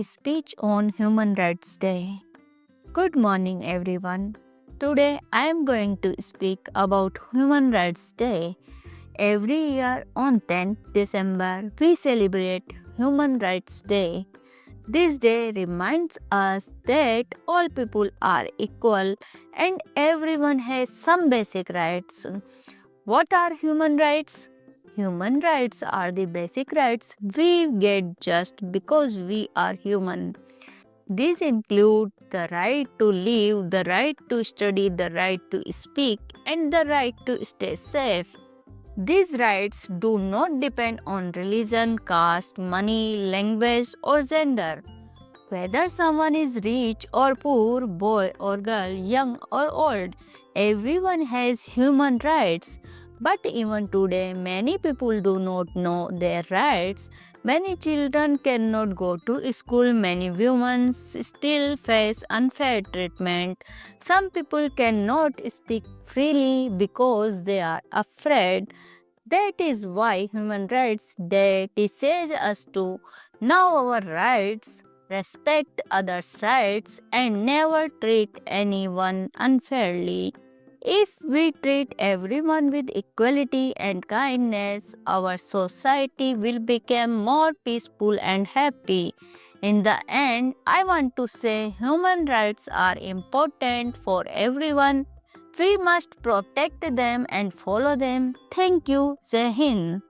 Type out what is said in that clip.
speech on Human Rights Day. Good morning, everyone. Today I am going to speak about Human Rights Day. Every year on 10th December, we celebrate Human Rights Day. This day reminds us that all people are equal and everyone has some basic rights. What are human rights? Human rights are the basic rights we get just because we are human. These include the right to live, the right to study, the right to speak, and the right to stay safe. These rights do not depend on religion, caste, money, language, or gender. Whether someone is rich or poor, boy or girl, young or old, everyone has human rights. But even today, many people do not know their rights. Many children cannot go to school, many women still face unfair treatment. Some people cannot speak freely because they are afraid. That is why Human Rights Day teaches us to know our rights, respect others' rights, and never treat anyone unfairly. If we treat everyone with equality and kindness, our society will become more peaceful and happy. In the end, I want to say human rights are important for everyone. We must protect them and follow them. Thank you. Jai Hind.